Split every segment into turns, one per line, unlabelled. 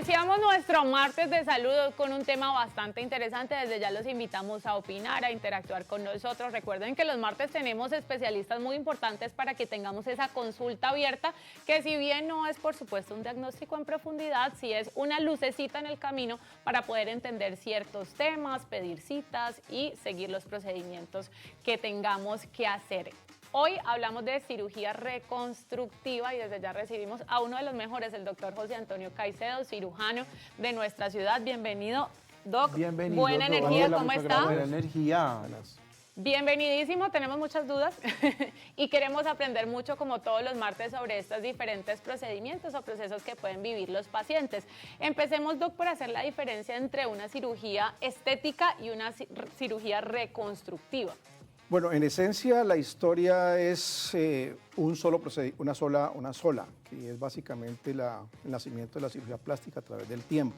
Iniciamos nuestro martes de salud con un tema bastante interesante. Desde ya los invitamos a opinar, a interactuar con nosotros. Recuerden que los martes tenemos especialistas muy importantes para que tengamos esa consulta abierta, que si bien no es por supuesto un diagnóstico en profundidad, sí es una lucecita en el camino para poder entender ciertos temas, pedir citas y seguir los procedimientos que tengamos que hacer. Hoy hablamos de cirugía reconstructiva y desde ya recibimos a uno de los mejores, el doctor José Antonio Caicedo, cirujano de nuestra ciudad. Bienvenido, doc.
Bienvenido.
Buena energía,
Hola,
¿cómo está?
Buena energía.
Bienvenidísimo, tenemos muchas dudas y queremos aprender mucho, como todos los martes, sobre estos diferentes procedimientos o procesos que pueden vivir los pacientes. Empecemos, doc, por hacer la diferencia entre una cirugía estética y una cirugía reconstructiva.
Bueno, en esencia la historia es una sola, que es básicamente el nacimiento de la cirugía plástica a través del tiempo.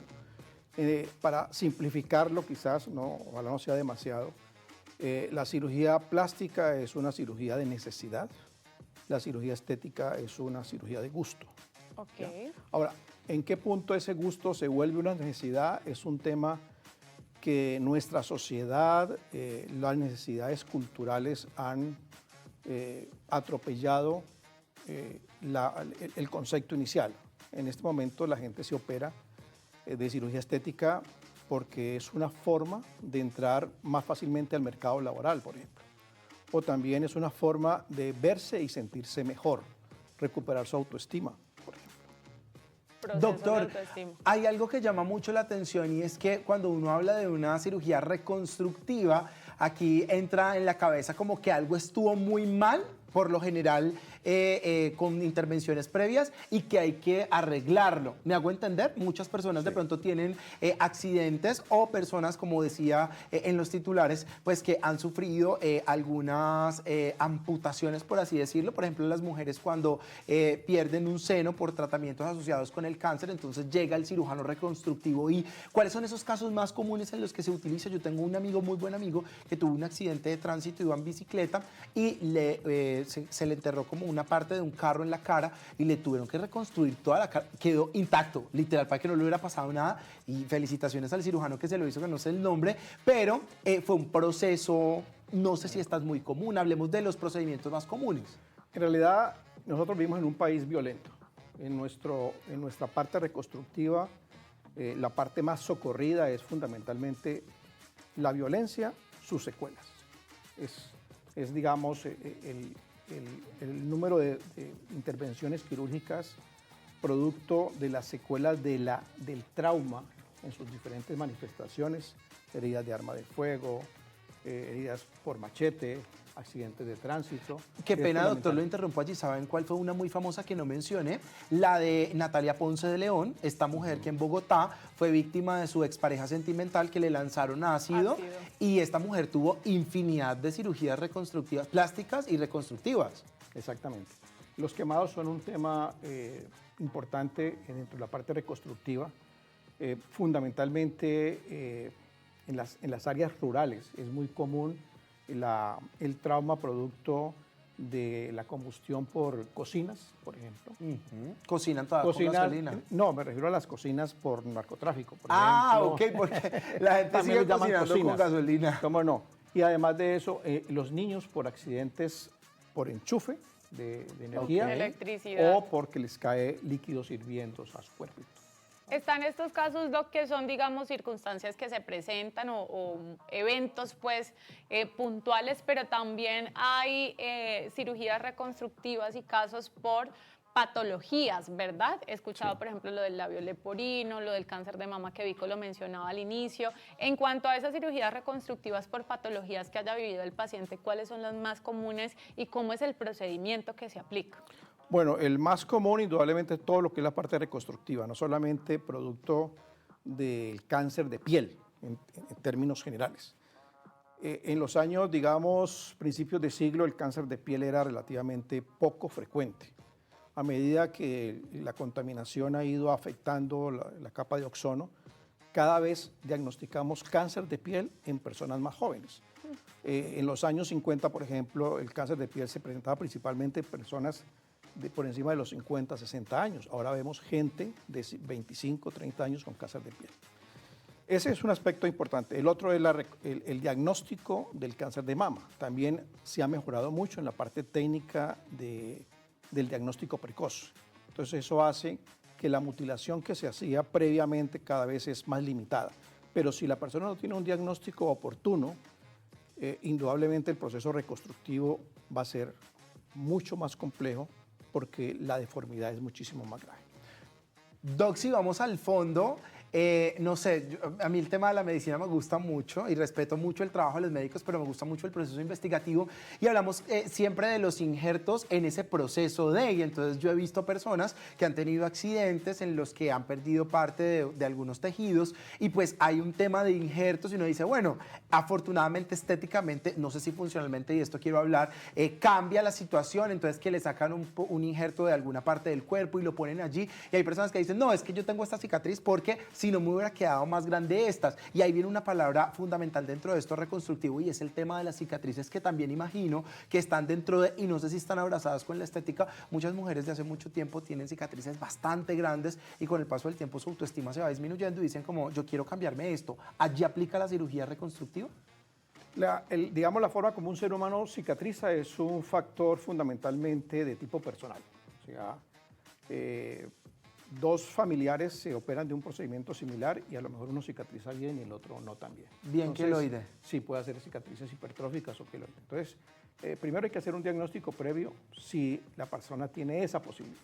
Para simplificarlo, quizás, ojalá no sea demasiado, la cirugía plástica es una cirugía de necesidad, la cirugía estética es una cirugía de gusto.
Okay.
Ahora, ¿en qué punto ese gusto se vuelve una necesidad? Es un tema que nuestra sociedad, las necesidades culturales han atropellado el concepto inicial. En este momento la gente se opera de cirugía estética porque es una forma de entrar más fácilmente al mercado laboral, por ejemplo. O también es una forma de verse y sentirse mejor, recuperar su autoestima, por ejemplo.
Doctor, hay algo que llama mucho la atención y es que cuando uno habla de una cirugía reconstructiva, aquí entra en la cabeza como que algo estuvo muy mal, por lo general con intervenciones previas, y que hay que arreglarlo. ¿Me hago entender? Muchas personas de pronto tienen accidentes o personas, como decía en los titulares, pues que han sufrido algunas amputaciones, por así decirlo. Por ejemplo, las mujeres cuando pierden un seno por tratamientos asociados con el cáncer, entonces llega el cirujano reconstructivo. ¿Y cuáles son esos casos más comunes en los que se utiliza? Yo tengo un amigo, muy buen amigo, que tuvo un accidente de tránsito, iba en bicicleta y se le enterró como una parte de un carro en la cara y le tuvieron que reconstruir toda la cara. Quedó intacto, literal, para que no le hubiera pasado nada. Y felicitaciones al cirujano que se lo hizo, que no sé el nombre, pero fue un proceso, no sé si esta es muy común. Hablemos de los procedimientos más comunes.
En realidad, nosotros vivimos en un país violento. En nuestra parte reconstructiva, la parte más socorrida es fundamentalmente la violencia, sus secuelas. Es digamos, el número de intervenciones quirúrgicas producto de las secuelas del trauma en sus diferentes manifestaciones, heridas de arma de fuego, heridas por machete, accidentes de tránsito.
Qué pena, doctor, lo interrumpo allí. ¿Saben cuál fue una muy famosa que no mencioné? La de Natalia Ponce de León, esta mujer que en Bogotá fue víctima de su expareja sentimental, que le lanzaron ácido. Y esta mujer tuvo infinidad de cirugías reconstructivas, plásticas y reconstructivas.
Exactamente. Los quemados son un tema importante dentro de la parte reconstructiva, fundamentalmente en las áreas rurales. Es muy común el trauma producto de la combustión por cocinas, por ejemplo.
¿Cocinan toda con gasolina?
No, me refiero a las cocinas por narcotráfico, por
ejemplo.
Ok,
porque la gente sigue cocinando con gasolina.
¿Cómo no? Y además de eso, los niños por accidentes por enchufe de energía,
electricidad,
o porque les cae líquidos hirvientes a su cuerpito.
Están estos casos, doc, que son, digamos, circunstancias que se presentan o eventos, pues, puntuales, pero también hay cirugías reconstructivas y casos por patologías, ¿verdad? He escuchado, por ejemplo, lo del labio leporino, lo del cáncer de mama que Vico lo mencionaba al inicio. En cuanto a esas cirugías reconstructivas por patologías que haya vivido el paciente, ¿cuáles son las más comunes y cómo es el procedimiento que se aplica?
Bueno, el más común indudablemente es todo lo que es la parte reconstructiva, no solamente producto del cáncer de piel, en términos generales. En los años, digamos, principios de siglo, el cáncer de piel era relativamente poco frecuente. A medida que la contaminación ha ido afectando la capa de ozono, cada vez diagnosticamos cáncer de piel en personas más jóvenes. En los años 50, por ejemplo, el cáncer de piel se presentaba principalmente en personas por encima de los 50, 60 años. Ahora vemos gente de 25, 30 años con cáncer de piel. Ese es un aspecto importante. El otro es el diagnóstico del cáncer de mama. También se ha mejorado mucho en la parte técnica del diagnóstico precoz. Entonces eso hace que la mutilación que se hacía previamente cada vez es más limitada. Pero si la persona no tiene un diagnóstico oportuno, indudablemente el proceso reconstructivo va a ser mucho más complejo porque la deformidad es muchísimo más grave.
Doc, si vamos al fondo, no sé, a mí el tema de la medicina me gusta mucho y respeto mucho el trabajo de los médicos, pero me gusta mucho el proceso investigativo y hablamos siempre de los injertos en ese proceso y entonces yo he visto personas que han tenido accidentes en los que han perdido parte de algunos tejidos y pues hay un tema de injertos y uno dice, bueno, afortunadamente estéticamente, no sé si funcionalmente, y esto quiero hablar, cambia la situación, entonces que le sacan un injerto de alguna parte del cuerpo y lo ponen allí y hay personas que dicen, no, es que yo tengo esta cicatriz porque si no me hubiera quedado más grande estas. Y ahí viene una palabra fundamental dentro de esto reconstructivo y es el tema de las cicatrices que también imagino que están dentro de, y no sé si están abrazadas con la estética, muchas mujeres de hace mucho tiempo tienen cicatrices bastante grandes y con el paso del tiempo su autoestima se va disminuyendo y dicen como yo quiero cambiarme esto. ¿Allí aplica la cirugía reconstructiva?
Digamos, la forma como un ser humano cicatriza es un factor fundamentalmente de tipo personal. O sea, dos familiares se operan de un procedimiento similar y a lo mejor uno cicatriza bien y el otro no tan bien.
Bien queloide.
Sí, puede hacer cicatrices hipertróficas o queloide. Entonces, primero hay que hacer un diagnóstico previo si la persona tiene esa posibilidad.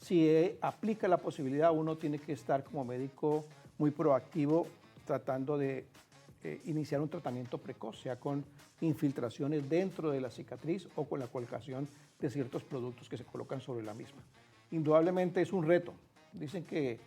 Si aplica la posibilidad, uno tiene que estar como médico muy proactivo tratando de iniciar un tratamiento precoz, sea con infiltraciones dentro de la cicatriz o con la colocación de ciertos productos que se colocan sobre la misma. Indudablemente es un reto. Dicen que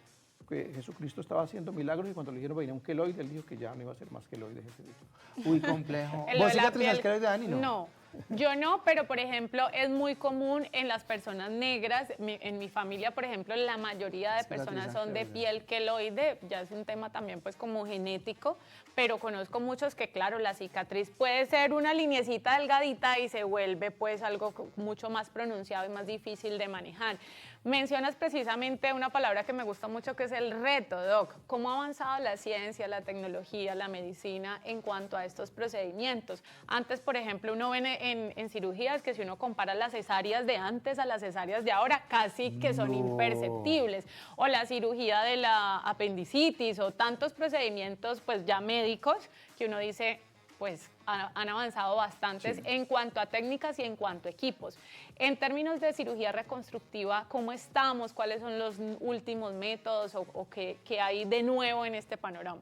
Jesucristo estaba haciendo milagros y cuando le dijeron venía un queloide, él dijo que ya no iba a ser más queloide Jesucristo.
Uy, complejo.
¿Vos cicatrizás queloide, Dani? No, yo no, pero por ejemplo es muy común en las personas negras. En mi familia, por ejemplo, la mayoría de personas son de piel queloide. Ya es un tema también pues como genético, pero conozco muchos que claro, la cicatriz puede ser una lineecita delgadita y se vuelve pues algo mucho más pronunciado y más difícil de manejar. Mencionas precisamente una palabra que me gusta mucho que es el reto, Doc. ¿Cómo ha avanzado la ciencia, la tecnología, la medicina en cuanto a estos procedimientos? Antes, por ejemplo, uno ve en cirugías que si uno compara las cesáreas de antes a las cesáreas de ahora, casi que son imperceptibles. O la cirugía de la apendicitis o tantos procedimientos pues ya médicos que uno dice pues han avanzado bastantes sí. En cuanto a técnicas y en cuanto a equipos. En términos de cirugía reconstructiva, ¿cómo estamos? ¿Cuáles son los últimos métodos o qué hay de nuevo en este panorama?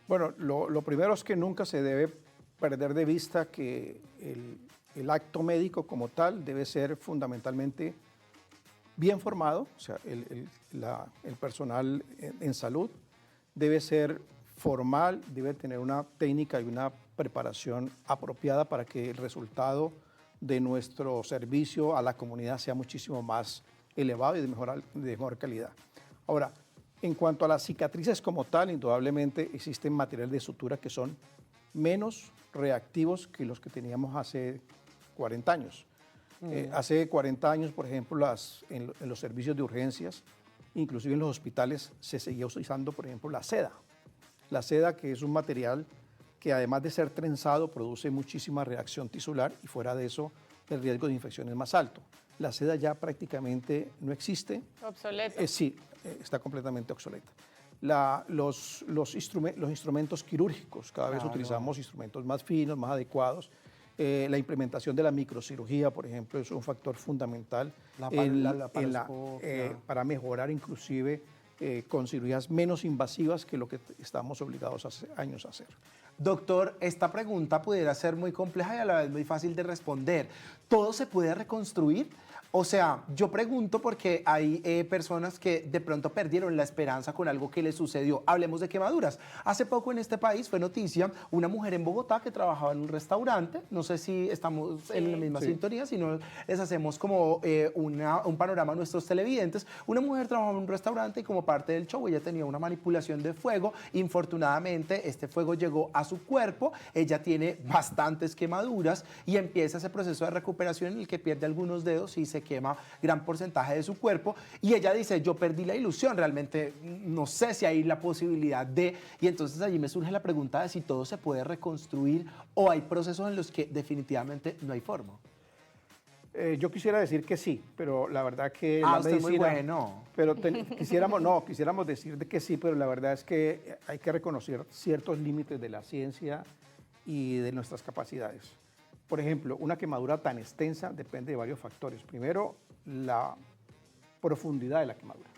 Bueno, lo primero es que nunca se debe perder de vista que el acto médico como tal debe ser fundamentalmente bien formado, o sea, el personal en salud debe ser formal, debe tener una técnica y una preparación apropiada para que el resultado de nuestro servicio a la comunidad sea muchísimo más elevado y de mejor calidad. Ahora, en cuanto a las cicatrices como tal, indudablemente existen materiales de sutura que son menos reactivos que los que teníamos hace 40 años. Hace 40 años, por ejemplo, en los servicios de urgencias, inclusive en los hospitales, se seguía utilizando, por ejemplo, la seda. La seda, que es un material que además de ser trenzado, produce muchísima reacción tisular y fuera de eso, el riesgo de infección es más alto. La seda ya prácticamente no existe.
Obsoleta.
Sí, está completamente obsoleta. Los instrumentos quirúrgicos, cada vez utilizamos instrumentos más finos, más adecuados. La implementación de la microcirugía, por ejemplo, es un factor fundamental para mejorar inclusive con cirugías menos invasivas que lo que estamos obligados hace años a hacer.
Doctor, esta pregunta pudiera ser muy compleja y a la vez muy fácil de responder. ¿Todo se puede reconstruir? O sea, yo pregunto porque hay personas que de pronto perdieron la esperanza con algo que les sucedió. Hablemos de quemaduras. Hace poco en este país fue noticia una mujer en Bogotá que trabajaba en un restaurante. No sé si estamos en la misma sintonía, si no les hacemos como un panorama a nuestros televidentes. Una mujer trabajaba en un restaurante y como parte del show ella tenía una manipulación de fuego. Infortunadamente, este fuego llegó a su cuerpo. Ella tiene bastantes quemaduras y empieza ese proceso de recuperación en el que pierde algunos dedos y se se quema gran porcentaje de su cuerpo. Y ella dice, yo perdí la ilusión, realmente no sé si hay la posibilidad de... Y entonces allí me surge la pregunta de si todo se puede reconstruir o hay procesos en los que definitivamente no hay forma.
Yo quisiera decir que sí, pero la verdad que
Ah,
la
usted
medicina...
muy bueno.
Pero quisiéramos decir de que sí, pero la verdad es que hay que reconocer ciertos límites de la ciencia y de nuestras capacidades. Por ejemplo, una quemadura tan extensa depende de varios factores. Primero, la profundidad de la quemadura.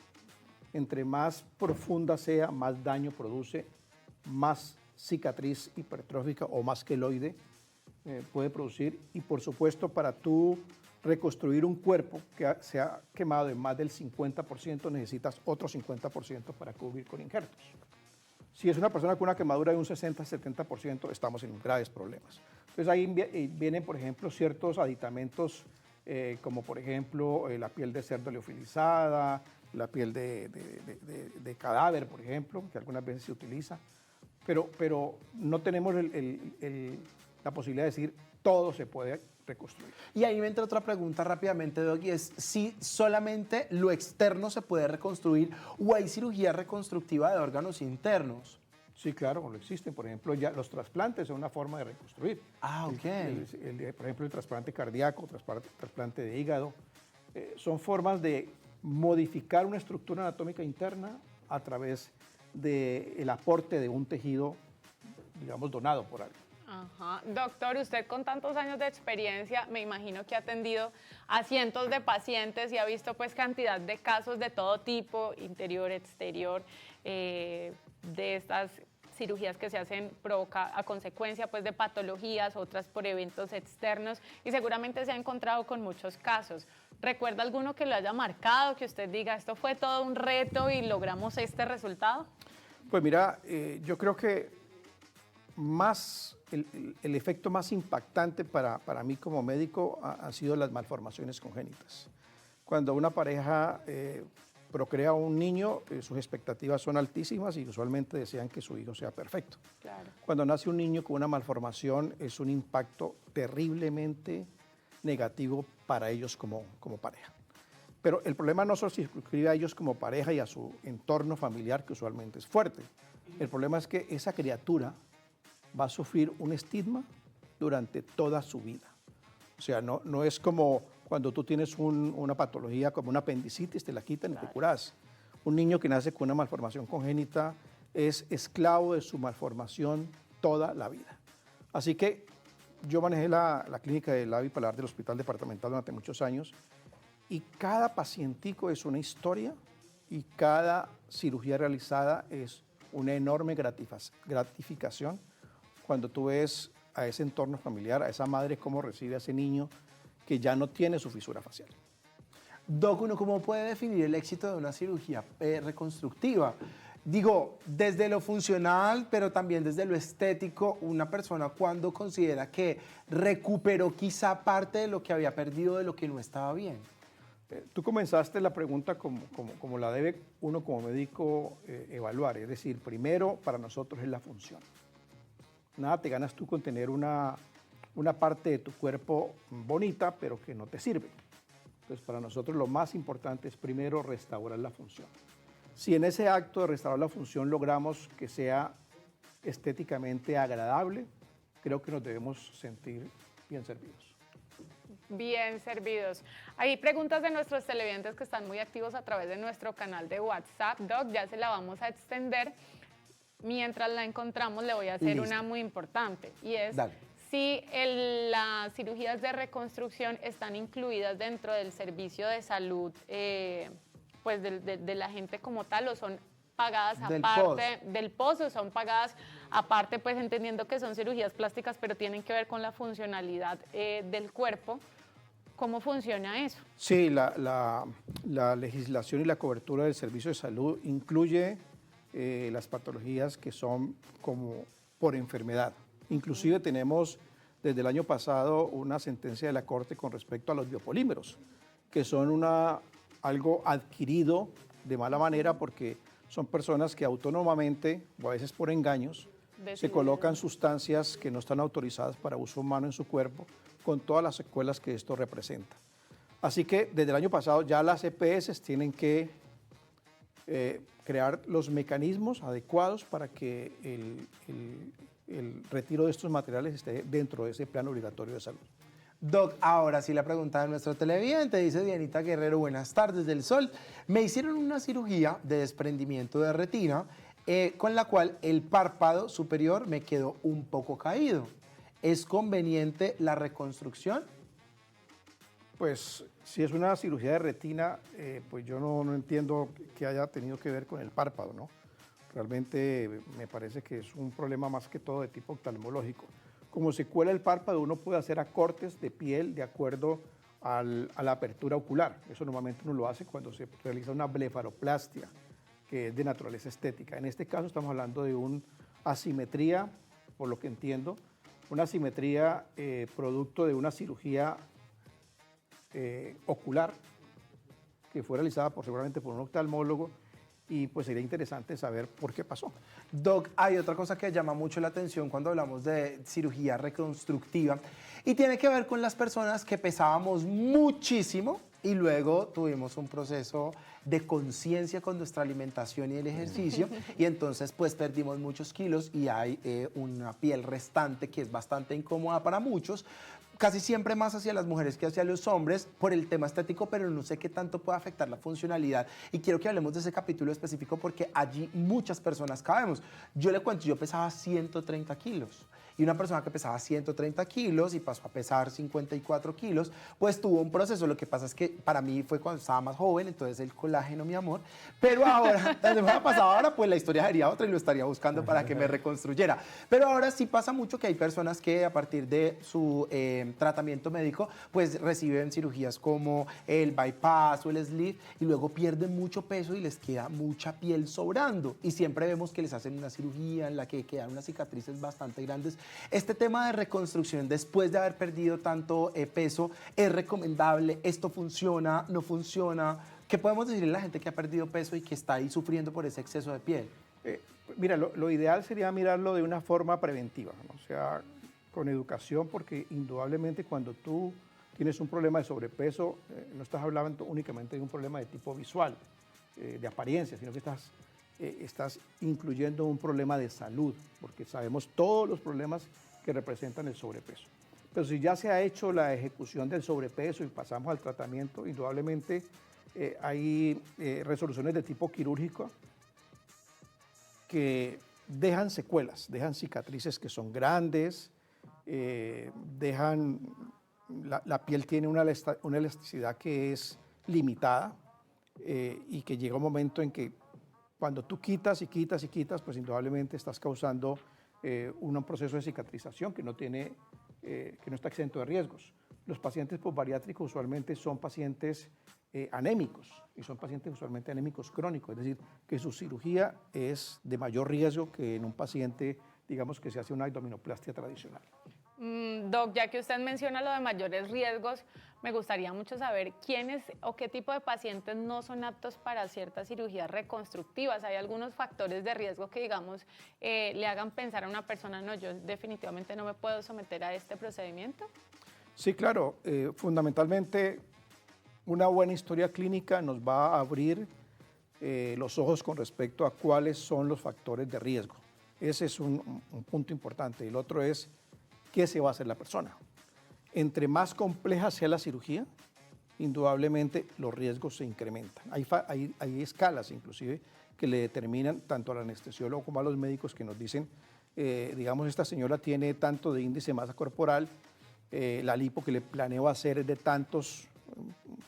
Entre más profunda sea, más daño produce, más cicatriz hipertrófica o más queloide puede producir. Y por supuesto, para tú reconstruir un cuerpo que se ha quemado en más del 50%, necesitas otro 50% para cubrir con injertos. Si es una persona con una quemadura de un 60-70%, estamos en graves problemas. Entonces ahí vienen, por ejemplo, ciertos aditamentos, como por ejemplo la piel de cerdo liofilizada, la piel de cadáver, por ejemplo, que algunas veces se utiliza, pero no tenemos la posibilidad de decir todo se puede reconstruir.
Y ahí me entra otra pregunta rápidamente, Doc, y es si solamente lo externo se puede reconstruir o hay cirugía reconstructiva de órganos internos.
Sí, claro, lo existen. Por ejemplo, ya los trasplantes son una forma de reconstruir.
Ah, ok.
Por ejemplo, el trasplante cardíaco, trasplante de hígado, son formas de modificar una estructura anatómica interna a través del aporte de un tejido, digamos, donado por alguien.
Ajá. Doctor, usted con tantos años de experiencia, me imagino que ha atendido a cientos de pacientes y ha visto pues cantidad de casos de todo tipo, interior, exterior, de estas cirugías que se hacen a consecuencia pues de patologías, otras por eventos externos, y seguramente se ha encontrado con muchos casos. ¿Recuerda alguno que lo haya marcado, que usted diga, esto fue todo un reto y logramos este resultado?
Pues mira, yo creo que el efecto más impactante para mí como médico han sido las malformaciones congénitas. Cuando una pareja procrea un niño, sus expectativas son altísimas y usualmente desean que su hijo sea perfecto.
Claro.
Cuando nace un niño con una malformación es un impacto terriblemente negativo para ellos como pareja. Pero el problema no solo se circunscribe a ellos como pareja y a su entorno familiar, que usualmente es fuerte. El problema es que esa criatura va a sufrir un estigma durante toda su vida. O sea, no es como cuando tú tienes una patología como una apendicitis, te la quitan y te curas. Un niño que nace con una malformación congénita es esclavo de su malformación toda la vida. Así que yo manejé la clínica del labio y paladar del Hospital Departamental durante muchos años y cada pacientico es una historia y cada cirugía realizada es una enorme gratificación cuando tú ves a ese entorno familiar, a esa madre cómo recibe a ese niño que ya no tiene su fisura facial.
Doc, ¿uno cómo puede definir el éxito de una cirugía reconstructiva? Digo, desde lo funcional, pero también desde lo estético, una persona cuando considera que recuperó quizá parte de lo que había perdido, de lo que no estaba bien.
Tú comenzaste la pregunta como la debe uno como médico evaluar, es decir, primero para nosotros es la función. Nada te ganas tú con tener una parte de tu cuerpo bonita, pero que no te sirve. Entonces, para nosotros lo más importante es primero restaurar la función. Si en ese acto de restaurar la función logramos que sea estéticamente agradable, creo que nos debemos sentir bien servidos.
Bien servidos. Hay preguntas de nuestros televidentes que están muy activos a través de nuestro canal de WhatsApp. Doc, ya se la vamos a extender. Mientras la encontramos, le voy a hacer una muy importante, y es si las cirugías de reconstrucción están incluidas dentro del servicio de salud pues de la gente como tal, o son pagadas aparte del post, o son pagadas aparte, pues entendiendo que son cirugías plásticas, pero tienen que ver con la funcionalidad del cuerpo. ¿Cómo funciona eso?
Sí, la legislación y la cobertura del servicio de salud incluye las patologías que son como por enfermedad. Inclusive tenemos desde el año pasado una sentencia de la Corte con respecto a los biopolímeros, que son algo adquirido de mala manera porque son personas que autónomamente, o a veces por engaños, se colocan sustancias que no están autorizadas para uso humano en su cuerpo, con todas las secuelas que esto representa. Así que desde el año pasado ya las EPS tienen que crear los mecanismos adecuados para que el retiro de estos materiales esté dentro de ese plan obligatorio de salud.
Doc, ahora sí la pregunta de nuestro televidente, dice Dianita Guerrero, buenas tardes del Sol. Me hicieron una cirugía de desprendimiento de retina con la cual el párpado superior me quedó un poco caído. ¿Es conveniente la reconstrucción?
Pues si es una cirugía de retina, pues yo no entiendo que haya tenido que ver con el párpado, ¿no? Realmente me parece que es un problema más que todo de tipo oftalmológico. Como se cuela el párpado, uno puede hacer acortes de piel de acuerdo a la apertura ocular. Eso normalmente uno lo hace cuando se realiza una blefaroplastia, que es de naturaleza estética. En este caso estamos hablando de una asimetría, por lo que entiendo, una asimetría producto de una cirugía ocular que fue realizada seguramente por un oftalmólogo, y pues sería interesante saber por qué pasó.
Doc, hay otra cosa que llama mucho la atención cuando hablamos de cirugía reconstructiva y tiene que ver con las personas que pesábamos muchísimo y luego tuvimos un proceso de conciencia con nuestra alimentación y el ejercicio y entonces pues perdimos muchos kilos y hay una piel restante que es bastante incómoda para muchos, casi siempre más hacia las mujeres que hacia los hombres por el tema estético, pero no sé qué tanto puede afectar la funcionalidad. Y quiero que hablemos de ese capítulo específico porque allí muchas personas cabemos. Yo le cuento, yo pesaba 130 kilos. Y una persona que pesaba 130 kilos y pasó a pesar 54 kilos, pues tuvo un proceso. Lo que pasa es que para mí fue cuando estaba más joven, entonces el colágeno, mi amor. Pero ahora, donde me ha pasado ahora, pues la historia sería otra y lo estaría buscando para que me reconstruyera. Pero ahora sí pasa mucho que hay personas que a partir de su tratamiento médico, pues reciben cirugías como el bypass o el sleeve y luego pierden mucho peso y les queda mucha piel sobrando. Y siempre vemos que les hacen una cirugía en la que quedan unas cicatrices bastante grandes. Este tema de reconstrucción después de haber perdido tanto peso, ¿es recomendable? ¿Esto funciona? ¿No funciona? ¿Qué podemos decirle a la gente que ha perdido peso y que está ahí sufriendo por ese exceso de piel?
Mira, lo ideal sería mirarlo de una forma preventiva, ¿no? O sea, con educación, porque indudablemente cuando tú tienes un problema de sobrepeso, no estás hablando únicamente de un problema de tipo visual, de apariencia, sino que estás incluyendo un problema de salud, porque sabemos todos los problemas que representan el sobrepeso. Pero si ya se ha hecho la ejecución del sobrepeso y pasamos al tratamiento, indudablemente hay resoluciones de tipo quirúrgico que dejan secuelas, dejan cicatrices que son grandes, la piel tiene una elasticidad que es limitada y que llega un momento en que cuando tú quitas y quitas y quitas, pues indudablemente estás causando un proceso de cicatrización que no está exento de riesgos. Los pacientes posbariátricos usualmente son pacientes anémicos y son pacientes usualmente anémicos crónicos, es decir, que su cirugía es de mayor riesgo que en un paciente, digamos, que se hace una abdominoplastia tradicional.
Doc, ya que usted menciona lo de mayores riesgos, me gustaría mucho saber quiénes o qué tipo de pacientes no son aptos para ciertas cirugías reconstructivas. ¿Hay algunos factores de riesgo que, digamos, le hagan pensar a una persona, no, yo definitivamente no me puedo someter a este procedimiento?
Sí, claro. Fundamentalmente, una buena historia clínica nos va a abrir los ojos con respecto a cuáles son los factores de riesgo. Ese es un punto importante. Y el otro es qué se va a hacer la persona. Entre más compleja sea la cirugía, indudablemente los riesgos se incrementan. Hay escalas inclusive que le determinan tanto al anestesiólogo como a los médicos que nos dicen, digamos, esta señora tiene tanto de índice de masa corporal, la lipo que le planeo hacer es de tantos,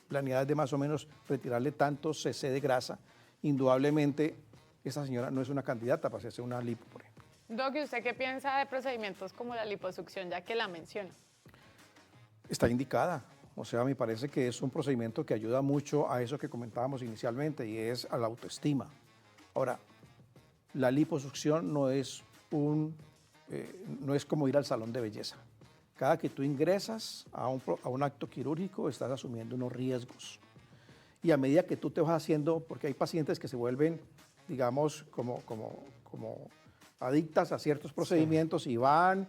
planeada de más o menos retirarle tantos cc de grasa, indudablemente esa señora no es una candidata para hacerse una lipo, por ejemplo.
Doc, ¿y usted qué piensa de procedimientos como la liposucción, ya que la menciona?
Está indicada. O sea, me parece que es un procedimiento que ayuda mucho a eso que comentábamos inicialmente y es a la autoestima. Ahora, la liposucción no es como ir al salón de belleza. Cada que tú ingresas a un acto quirúrgico estás asumiendo unos riesgos. Y a medida que tú te vas haciendo, porque hay pacientes que se vuelven, digamos, como adictas a ciertos procedimientos y van,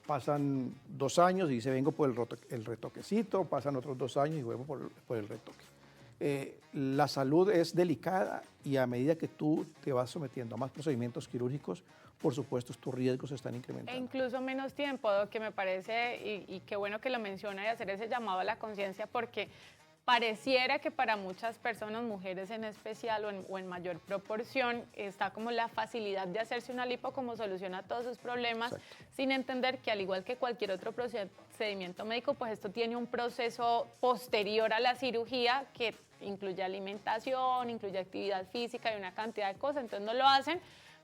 pasan 2 años y dice vengo por el retoquecito, pasan otros 2 años y vuelvo por el retoque. La salud es delicada y a medida que tú te vas sometiendo a más procedimientos quirúrgicos, por supuesto, tus riesgos se están incrementando.
E incluso menos tiempo, que me parece, y qué bueno que lo menciona, y hacer ese llamado a la conciencia, porque pareciera que para muchas personas, mujeres en especial o en mayor proporción, está como la facilidad de hacerse una lipo como solución a todos sus problemas, exacto, sin entender que al igual que cualquier otro procedimiento médico, pues esto tiene un proceso posterior a la cirugía que incluye alimentación, incluye actividad física y una cantidad de cosas, entonces no lo hacen,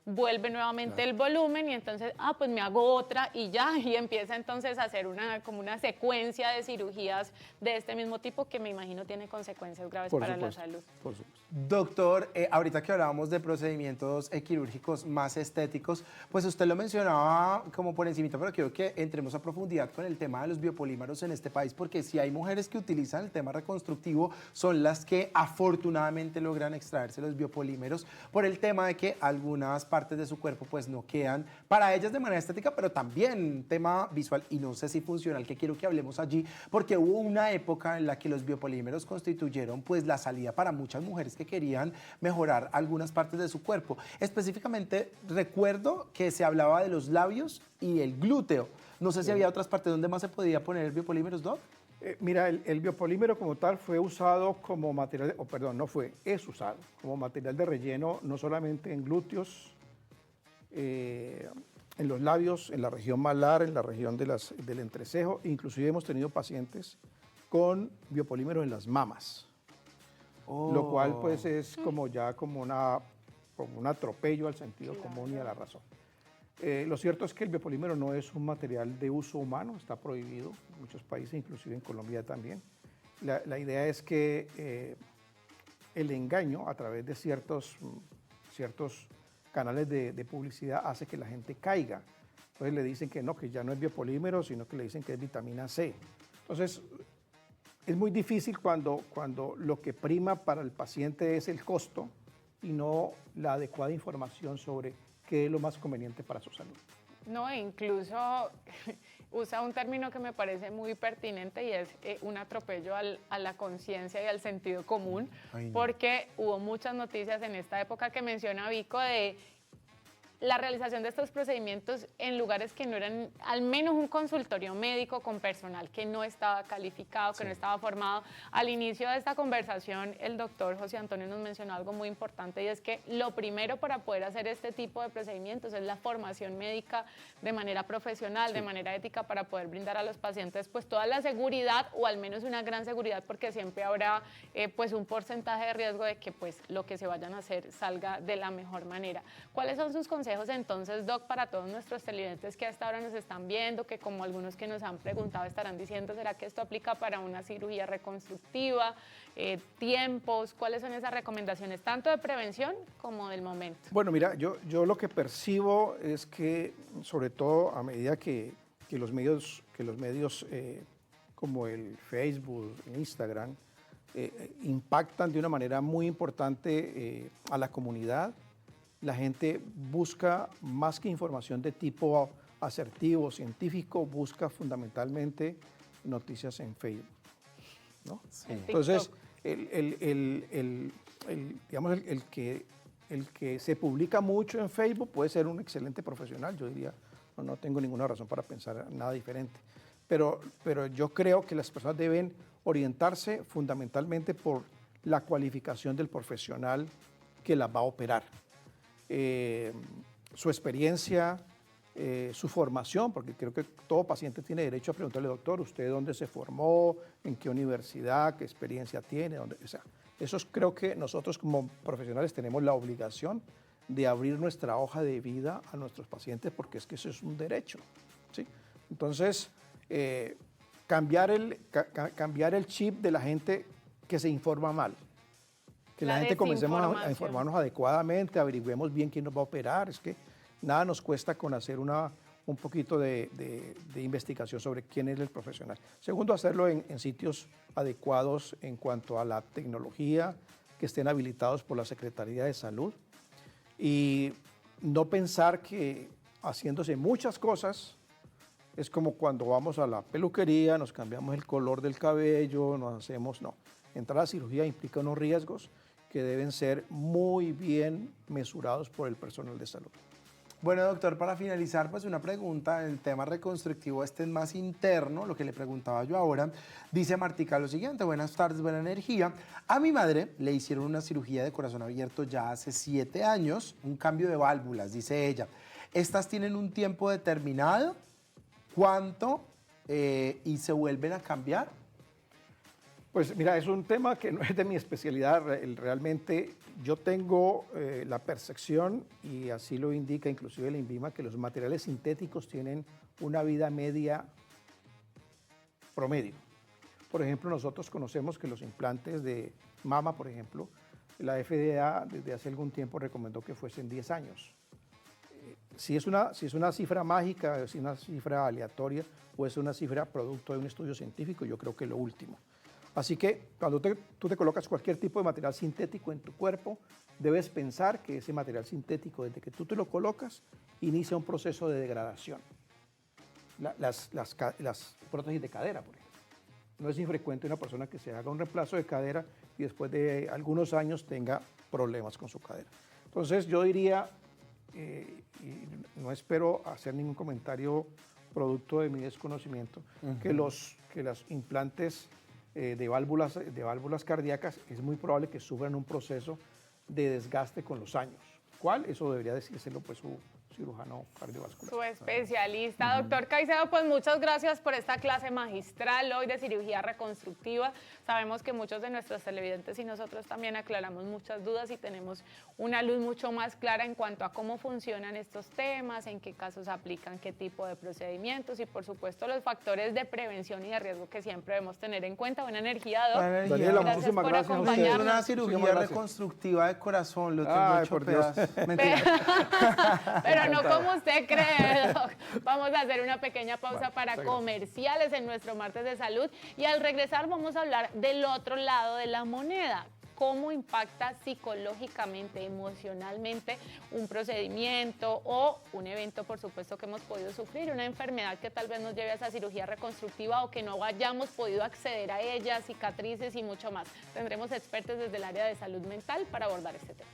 vuelve nuevamente el volumen y entonces, pues me hago otra y ya, y empieza entonces a hacer como una secuencia de cirugías de este mismo tipo que me imagino tiene consecuencias graves para la salud.
Por supuesto.
Doctor, ahorita que hablábamos de procedimientos quirúrgicos más estéticos, pues usted lo mencionaba como por encimita, pero quiero que entremos a profundidad con el tema de los biopolímeros en este país, porque si hay mujeres que utilizan el tema reconstructivo, son las que afortunadamente logran extraerse los biopolímeros por el tema de que algunas partes de su cuerpo pues no quedan para ellas de manera estética, pero también tema visual y no sé si funcional, que quiero que hablemos allí, porque hubo una época en la que los biopolímeros constituyeron pues la salida para muchas mujeres que querían mejorar algunas partes de su cuerpo. Específicamente recuerdo que se hablaba de los labios y el glúteo. No sé si había otras partes donde más se podía poner biopolímeros, ¿no?
Mira, el biopolímero como tal fue usado como material, es usado como material de relleno no solamente en glúteos, en los labios, en la región malar, en la región del entrecejo, inclusive hemos tenido pacientes con biopolímeros en las mamas, lo cual pues es como un atropello al sentido común y a la razón. Lo cierto es que el biopolímero no es un material de uso humano, está prohibido en muchos países, inclusive en Colombia también. La idea es que el engaño a través de ciertos canales de publicidad hace que la gente caiga. Entonces le dicen que no, que ya no es biopolímero, sino que le dicen que es vitamina C. Entonces es muy difícil cuando lo que prima para el paciente es el costo y no la adecuada información sobre qué es lo más conveniente para su salud.
No, incluso usa un término que me parece muy pertinente y es un atropello a la conciencia y al sentido común, porque hubo muchas noticias en esta época que menciona Vico de la realización de estos procedimientos en lugares que no eran al menos un consultorio médico con personal que no estaba calificado, que no estaba formado. Al inicio de esta conversación, el doctor José Antonio nos mencionó algo muy importante y es que lo primero para poder hacer este tipo de procedimientos es la formación médica de manera profesional, de manera ética, para poder brindar a los pacientes pues toda la seguridad o al menos una gran seguridad, porque siempre habrá pues un porcentaje de riesgo de que pues lo que se vayan a hacer salga de la mejor manera. ¿Cuáles son sus consejos entonces, Doc, para todos nuestros televidentes que hasta ahora nos están viendo, que como algunos que nos han preguntado estarán diciendo, ¿será que esto aplica para una cirugía reconstructiva? Tiempos, ¿cuáles son esas recomendaciones, tanto de prevención como del momento?
Bueno, mira, yo lo que percibo es que, sobre todo a medida que los medios como el Facebook, el Instagram, impactan de una manera muy importante a la comunidad, la gente busca más que información de tipo asertivo, científico, busca fundamentalmente noticias en Facebook, ¿no? Sí. Entonces, digamos, el que se publica mucho en Facebook puede ser un excelente profesional, yo diría, no tengo ninguna razón para pensar nada diferente. Pero yo creo que las personas deben orientarse fundamentalmente por la cualificación del profesional que las va a operar. Su experiencia, su formación, porque creo que todo paciente tiene derecho a preguntarle, doctor, ¿usted dónde se formó? ¿En qué universidad? ¿Qué experiencia tiene? O sea, eso creo que nosotros como profesionales tenemos la obligación de abrir nuestra hoja de vida a nuestros pacientes, porque es que eso es un derecho, ¿sí? Entonces, cambiar el chip de la gente que se informa mal. Que la gente comencemos a informarnos adecuadamente, averigüemos bien quién nos va a operar. Es que nada nos cuesta con hacer un poquito de investigación sobre quién es el profesional. Segundo, hacerlo en sitios adecuados en cuanto a la tecnología, que estén habilitados por la Secretaría de Salud. Y no pensar que haciéndose muchas cosas es como cuando vamos a la peluquería, nos cambiamos el color del cabello, nos hacemos, no. Entrar a la cirugía implica unos riesgos que deben ser muy bien mesurados por el personal de salud.
Bueno, doctor, para finalizar, pues una pregunta, el tema reconstructivo este es más interno, lo que le preguntaba yo ahora. Dice Martica lo siguiente: buenas tardes, buena energía. A mi madre le hicieron una cirugía de corazón abierto ya hace 7 años, un cambio de válvulas, dice ella. ¿Estas tienen un tiempo determinado? ¿Cuánto? ¿Y se vuelven a cambiar?
Pues mira, es un tema que no es de mi especialidad. Realmente yo tengo la percepción, y así lo indica inclusive el INVIMA, que los materiales sintéticos tienen una vida media promedio. Por ejemplo, nosotros conocemos que los implantes de mama, por ejemplo, la FDA desde hace algún tiempo recomendó que fuesen 10 años. Si es una cifra mágica, si es una cifra aleatoria o es una cifra producto de un estudio científico, yo creo que lo último. Así que cuando tú te colocas cualquier tipo de material sintético en tu cuerpo, debes pensar que ese material sintético, desde que tú te lo colocas, inicia un proceso de degradación. Las prótesis de cadera, por ejemplo. No es infrecuente una persona que se haga un reemplazo de cadera y después de algunos años tenga problemas con su cadera. Entonces yo diría, y no espero hacer ningún comentario producto de mi desconocimiento, que los implantes de válvulas cardíacas es muy probable que sufran un proceso de desgaste con los años. ¿Cuál? Eso debería decírselo pues su cirujano cardiovascular.
Su especialista. Doctor Caicedo, pues muchas gracias por esta clase magistral hoy de cirugía reconstructiva. Sabemos que muchos de nuestros televidentes y nosotros también aclaramos muchas dudas y tenemos una luz mucho más clara en cuanto a cómo funcionan estos temas, en qué casos aplican, qué tipo de procedimientos y por supuesto los factores de prevención y de riesgo que siempre debemos tener en cuenta. Buena energía, Doc.
Daniela,
gracias por
gracias
acompañarnos.
Una cirugía reconstructiva de corazón, lo tengo hecho pedazos.
Pero no como usted cree, Doc. Vamos a hacer una pequeña pausa para comerciales en nuestro martes de salud y al regresar vamos a hablar del otro lado de la moneda. Cómo impacta psicológicamente, emocionalmente un procedimiento o un evento, por supuesto, que hemos podido sufrir, una enfermedad que tal vez nos lleve a esa cirugía reconstructiva o que no hayamos podido acceder a ella, cicatrices y mucho más. Tendremos expertos desde el área de salud mental para abordar este tema.